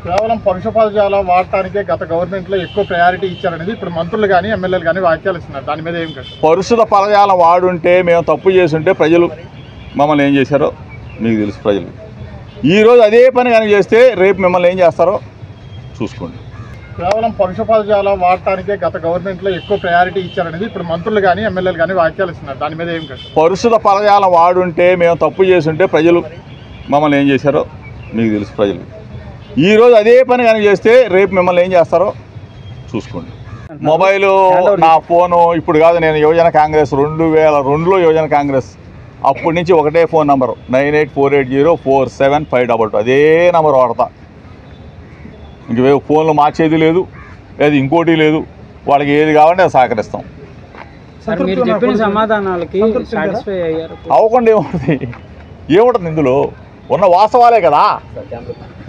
కేవలం పరుష పదజాలం వాడటానికే గత గవర్నమెంట్లో ఎక్కువ ప్రయారిటీ ఇచ్చారనేది ఇప్పుడు మంత్రులు కానీ ఎమ్మెల్యేలు కానీ వ్యాఖ్యలు ఇస్తున్నారు. దాని మీద ఏం కాదు. పరుషుల పదజాలం వాడుంటే మేము తప్పు చేస్తుంటే ప్రజలు మమ్మల్ని ఏం చేశారో మీకు తెలుసు. ప్రజలు ఈరోజు అదే పని కానీ చేస్తే రేపు మిమ్మల్ని ఏం చేస్తారో చూసుకోండి. కేవలం పరుష పదజాలం వాడటానికే గత గవర్నమెంట్లో ఎక్కువ ప్రయారిటీ ఇచ్చారనేది ఇప్పుడు మంత్రులు కానీ ఎమ్మెల్యేలు కానీ వ్యాఖ్యలు ఇస్తున్నారు. దాని మీద ఏం కాదు. పరుషుల పదజాలం వాడుంటే మేము తప్పు చేస్తుంటే ప్రజలు మమ్మల్ని ఏం చేశారో మీకు తెలుసు. ప్రజలు ఈరోజు అదే పని కానీ చేస్తే రేపు మిమ్మల్ని ఏం చేస్తారో చూసుకోండి. మొబైలు నా ఫోను ఇప్పుడు కాదు, నేను యువజన కాంగ్రెస్ 2002లో యువజన కాంగ్రెస్ అప్పటి నుంచి ఒకటే ఫోన్ నంబరు 9848047522 అదే నెంబర్ వాడతా. ఇంక ఫోన్లు మార్చేది లేదు, అది ఇంకోటి లేదు. వాళ్ళకి ఏది కావాలంటే అది సహకరిస్తాం. అవ్వకుండా ఏముంటుంది ఇందులో ఉన్న వాస్తవాలే కదా.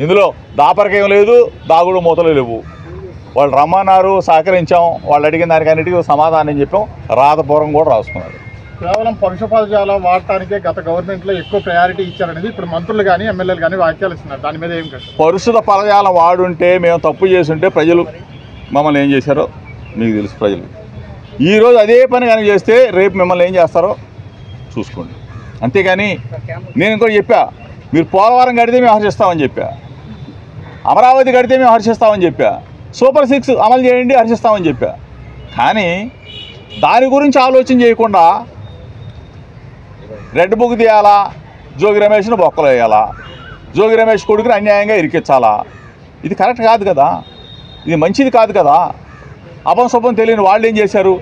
ఇందులో దాపరికేం లేదు, దాగుడు మూతలు లేవు. వాళ్ళు రమ్మన్నారు, సహకరించాం, వాళ్ళు అడిగిన దానికన్నిటికీ సమాధానం చెప్పాం, రాతపూర్వం కూడా రాసుకున్నారు. కేవలం పరుష పదజాలం వాడటానికే గత గవర్నమెంట్లో ఎక్కువ ప్రయారిటీ ఇచ్చారనేది ఇప్పుడు మంత్రులు కానీ ఎమ్మెల్యేలు కానీ వ్యాఖ్యలు ఇస్తున్నారు. దాని మీద ఏం కాదు. పరుషుల పదజాలం వాడుంటే మేము తప్పు చేస్తుంటే ప్రజలు మమ్మల్ని ఏం చేశారో మీకు తెలుసు. ప్రజలు ఈరోజు అదే పని కానీ చేస్తే రేపు మిమ్మల్ని ఏం చేస్తారో చూసుకోండి. అంతేగాని నేను ఇంకోటి చెప్పా, మీరు పోలవరం కడితే మేము హర్షిస్తామని చెప్పా, అమరావతి కడితే మేము హర్షిస్తామని చెప్పా, సూపర్ 6 అమలు చేయండి హర్షిస్తామని చెప్పా. కానీ దాని గురించి ఆలోచన చేయకుండా రెడ్ బుక్ తీయాలా, జోగి రమేష్ను బొక్కలు వేయాలా, జోగి రమేష్ కొడుకుని అన్యాయంగా ఇరికించాలా. ఇది కరెక్ట్ కాదు కదా, ఇది మంచిది కాదు కదా. అపంశుభం తెలియని వాళ్ళు ఏం చేశారు,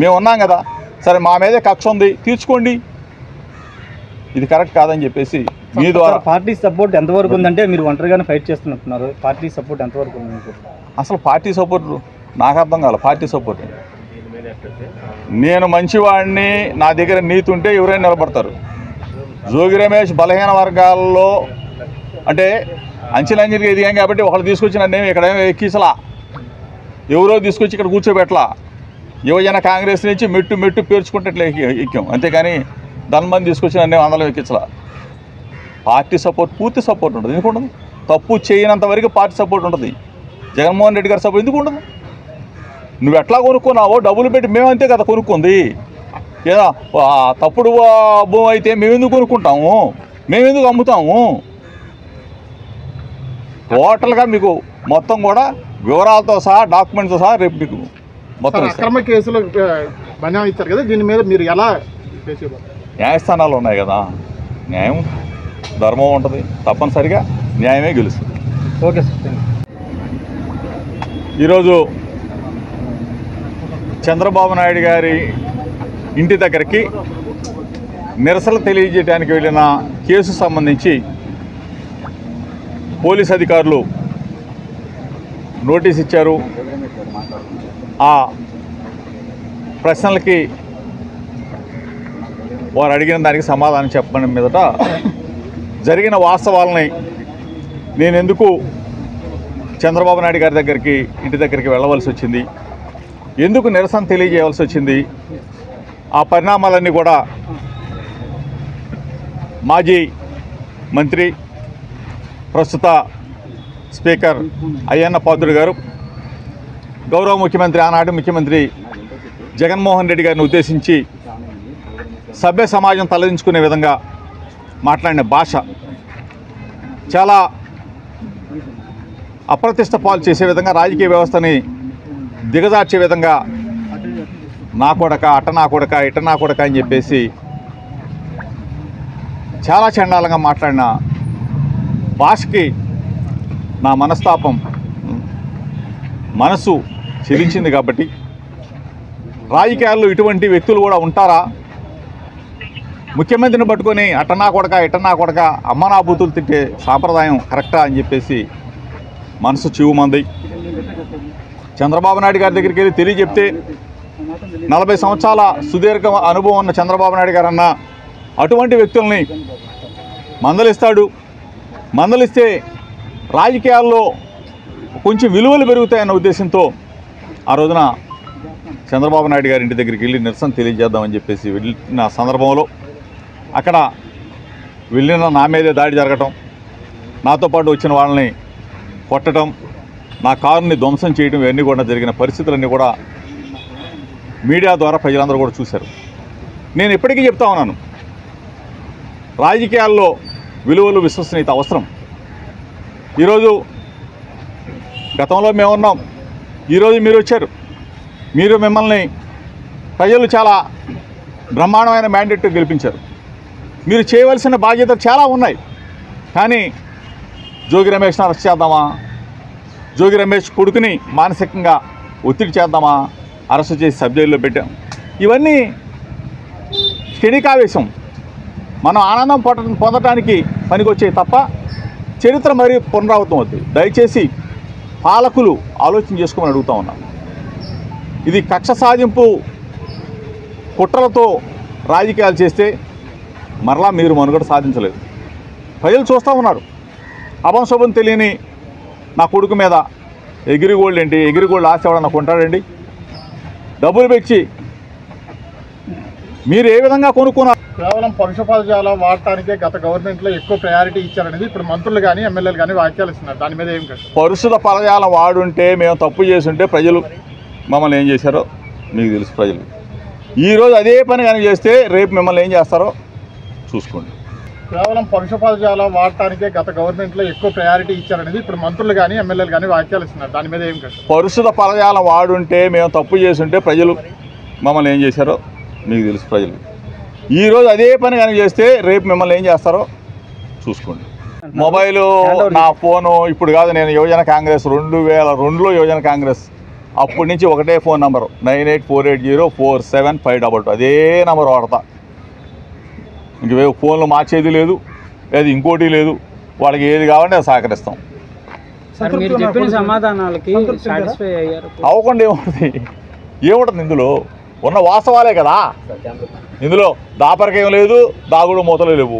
మేము ఉన్నాం కదా, సరే మా మీదే కక్ష ఉంది తీర్చుకోండి, ఇది కరెక్ట్ కాదని చెప్పేసి మీ ద్వారా. పార్టీ సపోర్ట్ ఎంతవరకు ఉందంటే మీరు ఒంటరిగానే ఫైట్ చేస్తున్నట్టున్నారు, పార్టీ సపోర్ట్ ఎంతవరకు ఉంది? అసలు పార్టీ సపోర్ట్ నాకు అర్థం కాదు. పార్టీ సపోర్ట్ నేను మంచివాడిని, నా దగ్గర నీతి ఉంటే ఎవరైనా నిలబడతారు. జోగి రమేష్ బలహీన వర్గాల్లో అంటే అంచెలంచెలుగా ఎదిగాం కాబట్టి ఒకళ్ళు తీసుకొచ్చి నన్ను ఇక్కడ ఎక్కిసలా, ఎవరో తీసుకొచ్చి ఇక్కడ కూర్చోబెట్టలా. యువజన కాంగ్రెస్ నుంచి మెట్టు మెట్టు పేర్చుకుంటే ఇట్లా ఎక్కాం, అంతేకాని ధనమంది తీసుకొచ్చి నన్ను అందరం ఎక్కించలా. పార్టీ సపోర్ట్ పూర్తి సపోర్ట్ ఉంటుంది. ఎందుకు ఉండదు? తప్పు చేయనంత వరకు పార్టీ సపోర్ట్ ఉంటుంది. జగన్మోహన్ రెడ్డి గారి సపోర్ట్ ఎందుకు ఉండదు? నువ్వు ఎట్లా కొనుక్కున్నావో డబ్బులు పెట్టి మేము అంతే కదా కొనుక్కుంది. ఏదో తప్పుడు భూమి అయితే మేము ఎందుకు కొనుక్కుంటాము, మేము ఎందుకు అమ్ముతాము? టోటల్గా మీకు మొత్తం కూడా వివరాలతో సహా డాక్యుమెంట్తో సహా రేపు మీకు మొత్తం అక్రమ కేసులు బన్యాం ఇచ్చారు కదా, దీని మీద మీరు ఎలా? న్యాయస్థానాలు ఉన్నాయి కదా, న్యాయం ధర్మం ఉంటుంది, తప్పనిసరిగా న్యాయమే గెలుస్తుంది. Okay sir. ఈరోజు చంద్రబాబు నాయుడు గారి ఇంటి దగ్గరికి నిరసన తెలియజేయడానికి వెళ్ళిన కేసు సంబంధించి పోలీస్ అధికారులు నోటీస్ ఇచ్చారు. ఆ ప్రశ్నలకి వారు అడిగిన దానికి సమాధానం చెప్పడం మీదట జరిగిన వాస్తవాలని నేను ఎందుకు చంద్రబాబు నాయుడు గారి దగ్గరికి ఇంటి దగ్గరికి వెళ్ళవలసి వచ్చింది, ఎందుకు నిరసన తెలియజేయవలసి వచ్చింది, ఆ పరిణామాలన్నీ కూడా మాజీ మంత్రి ప్రస్తుత స్పీకర్ అయ్యన్న పాత్రుడు గారు గౌరవ ముఖ్యమంత్రి ఆనాడు ముఖ్యమంత్రి జగన్మోహన్ రెడ్డి గారిని ఉద్దేశించి సభ్య సమాజం తలదించుకునే విధంగా మాట్లాడిన భాష చాలా అప్రతిష్ట పాలు చేసే విధంగా, రాజకీయ వ్యవస్థని దిగజార్చే విధంగా నా కొడక, అట్ట నా కొడక, ఇట్ట నా కొడక అని చెప్పేసి చాలా చండాలంగా మాట్లాడిన భాషకి నా మనసు చెలించింది. కాబట్టి రాజకీయాల్లో ఇటువంటి వ్యక్తులు కూడా ఉంటారా? ముఖ్యమంత్రిని పట్టుకొని అట్టనా కొడక, ఇట్టనా కొడక, అమ్మ నా బూతులు తిట్టే సాంప్రదాయం కరెక్టా అని చెప్పేసి మనసు చివుమంది. చంద్రబాబు నాయుడు గారి దగ్గరికి వెళ్ళి తెలియజెప్తే 40 సంవత్సరాల సుదీర్ఘ అనుభవం ఉన్న చంద్రబాబు నాయుడు గారు అన్న అటువంటి వ్యక్తుల్ని మందలిస్తాడు. మందలిస్తే రాజకీయాల్లో కొంచెం విలువలు పెరుగుతాయన్న ఉద్దేశంతో ఆ రోజున చంద్రబాబు నాయుడు గారి ఇంటి దగ్గరికి వెళ్ళి నిరసన తెలియజేద్దామని చెప్పేసి వెళ్ళిన సందర్భంలో అక్కడ వెళ్ళిన నా మీదే దాడి జరగటం, నాతో పాటు వచ్చిన వాళ్ళని కొట్టడం, నా కారుని ధ్వంసం చేయడం ఇవన్నీ కూడా జరిగిన పరిస్థితులన్నీ కూడా మీడియా ద్వారా ప్రజలందరూ కూడా చూశారు. నేను ఇప్పటికీ చెప్తా ఉన్నాను, రాజకీయాల్లో విలువలు విశ్వసనీయత అవసరం. ఈరోజు గతంలో మేమున్నాం, ఈరోజు మీరు వచ్చారు. మిమ్మల్ని ప్రజలు చాలా బ్రహ్మాండమైన మ్యాండేట్ గెలిపించారు. మీరు చేయవలసిన బాధ్యతలు చాలా ఉన్నాయి. కానీ జోగి రమేష్ని అరెస్ట్ చేద్దామా, జోగి రమేష్ కొడుకుని మానసికంగా ఒత్తిడి చేద్దామా, అరెస్ట్ చేసి సబ్జైల్లో పెట్టాం. ఇవన్నీ క్షణికావేశం, మనం ఆనందం పొందటానికి పనికొచ్చాయి తప్ప చరిత్ర మరీ పునరావృతం అవుతుంది. దయచేసి పాలకులు ఆలోచన చేసుకోమని అడుగుతా ఉన్నాను. ఇది కక్ష సాధింపు కుట్రలతో రాజకీయాలు చేస్తే మరలా మీరు మనుగడ సాధించలేదు. ప్రజలు చూస్తూ ఉన్నారు. అభంశుభం తెలియని నా కొడుకు మీద ఎగిరిగోల్డ్ ఏంటి, ఎగిరిగోల్డ్ ఆశ ఎవడన్నా కొంటాడండి? డబ్బులు పెట్టి మీరు ఏ విధంగా కొనుక్కున్నారు? కేవలం పరుష పదజాలం వాడటానికే గత గవర్నమెంట్లో ఎక్కువ ప్రయారిటీ ఇచ్చారనేది ఇప్పుడు మంత్రులు కానీ ఎమ్మెల్యేలు కానీ వ్యాఖ్యలు ఇస్తున్నారు. దాని మీద ఏం కష్టం? పరుషుల పదజాలం వాడుంటే, మేము తప్పు చేస్తుంటే ప్రజలు మమ్మల్ని ఏం చేశారో మీకు తెలుసు. ప్రజలు ఈరోజు అదే పని కానీ చేస్తే రేపు మిమ్మల్ని ఏం చేస్తారో చూసుకోండి. కేవలం పరుష పదజాలం వాడటానికే గత గవర్నమెంట్లో ఎక్కువ ప్రయారిటీ ఇచ్చారనేది ఇప్పుడు మంత్రులు కానీ ఎమ్మెల్యేలు కానీ వ్యాఖ్యలు ఇస్తున్నారు. దాని మీద ఏం కష్టం? పరుషుల పదజాలం వాడుంటే, మేము తప్పు చేస్తుంటే ప్రజలు మమ్మల్ని ఏం చేశారో మీకు తెలుసు. ప్రజలు ఈరోజు అదే పని కానీ చేస్తే రేపు మిమ్మల్ని ఏం చేస్తారో చూసుకోండి. మొబైలు, నా ఫోను ఇప్పుడు కాదు, నేను యువజన కాంగ్రెస్ 2002లో యువజన కాంగ్రెస్ అప్పటి నుంచి ఒకటే ఫోన్ నెంబరు 9848047522 అదే నెంబర్ వాడతా. ఇంక ఫోన్లు మార్చేది లేదు, అది ఇంకోటి లేదు. వాళ్ళకి ఏది కావాలంటే అది సహకరిస్తాం. మీరు చెప్పిన సమాధానాలకి సాటిస్ఫై అయ్యారు? అవ్వకుండా ఏముంటుంది ఇందులో? ఉన్న వాస్తవాలే కదా. ఇందులో దాపరికేం లేదు, దాగుడు మూతలు లేవు.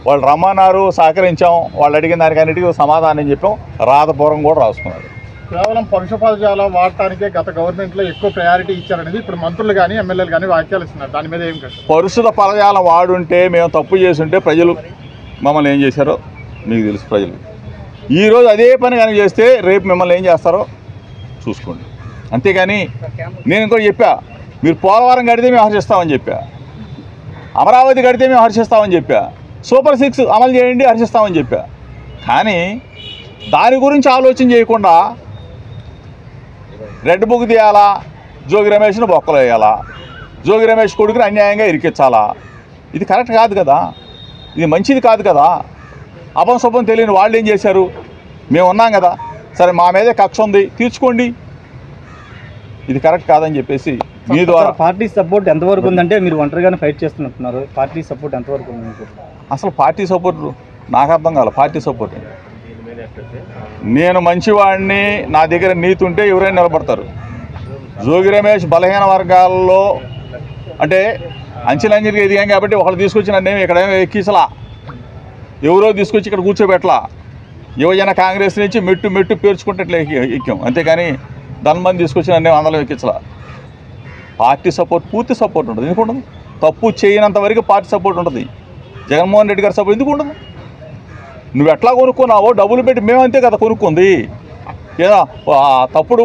వాళ్ళు రమ్మన్నారు, సహకరించాం, వాళ్ళు అడిగిన దానికి అన్నిటికీ సమాధానం చెప్పాం, రాతపూర్వం కూడా రాసుకున్నారు. కేవలం పరుష పదజాలం వాడటానికే గత గవర్నమెంట్లో ఎక్కువ ప్రయారిటీ ఇచ్చారనేది ఇప్పుడు మంత్రులు కానీ ఎమ్మెల్యేలు కానీ వ్యాఖ్యలు ఇస్తున్నారు. దాని మీద ఏం కష్టం? పరుషుల పదజాలం వాడుంటే, మేము తప్పు చేస్తుంటే ప్రజలు మమ్మల్ని ఏం చేశారో మీకు తెలుసు. ప్రజలు ఈరోజు అదే పని కానీ చేస్తే రేపు మిమ్మల్ని ఏం చేస్తారో చూసుకోండి. అంతేగాని నేను ఇంకోటి చెప్పా, మీరు పోలవరం కడితే మేము హర్షిస్తామని చెప్పా, అమరావతి కడితే మేము హర్షిస్తామని చెప్పా, సూపర్ 6 అమలు చేయండి హర్షిస్తామని చెప్పా. కానీ దాని గురించి ఆలోచన చేయకుండా రెడ్ బుక్ తీయాలా, జోగి రమేష్ను బొక్కలు వేయాలా, జోగి రమేష్ కొడుకుని అన్యాయంగా ఇరికించాలా? ఇది కరెక్ట్ కాదు కదా, ఇది మంచిది కాదు కదా. అభంశుభం తెలియని వాళ్ళు ఏం చేశారు? మేము ఉన్నాం కదా, సరే మా మీదే కక్ష ఉంది, తీర్చుకోండి. ఇది కరెక్ట్ కాదని చెప్పేసి మీ ద్వారా. పార్టీ సపోర్ట్ ఎంతవరకు ఉందంటే మీరు ఒంటరిగానే ఫైట్ చేస్తున్నట్టున్నారు. పార్టీ సపోర్ట్ ఎంతవరకు ఉంది? అసలు పార్టీ సపోర్ట్ నాకు అర్థం కాదు. పార్టీ సపోర్ట్ నేను మంచివాడిని, నా దగ్గర నీతి ఉంటే ఎవరైనా నిలబడతారు. జోగి రమేష్ బలహీన వర్గాల్లో అంటే అంచెలంచెలుగా ఎదిగాం కాబట్టి ఒకళ్ళు తీసుకొచ్చి నన్నేమి ఇక్కడ ఎక్కించలా, ఎవరో తీసుకొచ్చి ఇక్కడ కూర్చోబెట్టలా. యువజన కాంగ్రెస్ నుంచి మెట్టు పేర్చుకుంటే ఇట్లా ఎక్కాం, అంతేకాని ధనమంది తీసుకొచ్చి నన్నే అందరం ఎక్కించలా. పార్టీ సపోర్ట్ పూర్తి సపోర్ట్ ఉంటుంది. ఎందుకు ఉండదు? తప్పు చేయనంత వరకు పార్టీ సపోర్ట్ ఉంటుంది. జగన్మోహన్ రెడ్డి గారి సపోర్ట్ ఎందుకు ఉండదు? నువ్వు ఎట్లా కొనుక్కున్నావో డబ్బులు పెట్టి మేమంతే కదా కొనుక్కుంది. ఏదో తప్పుడు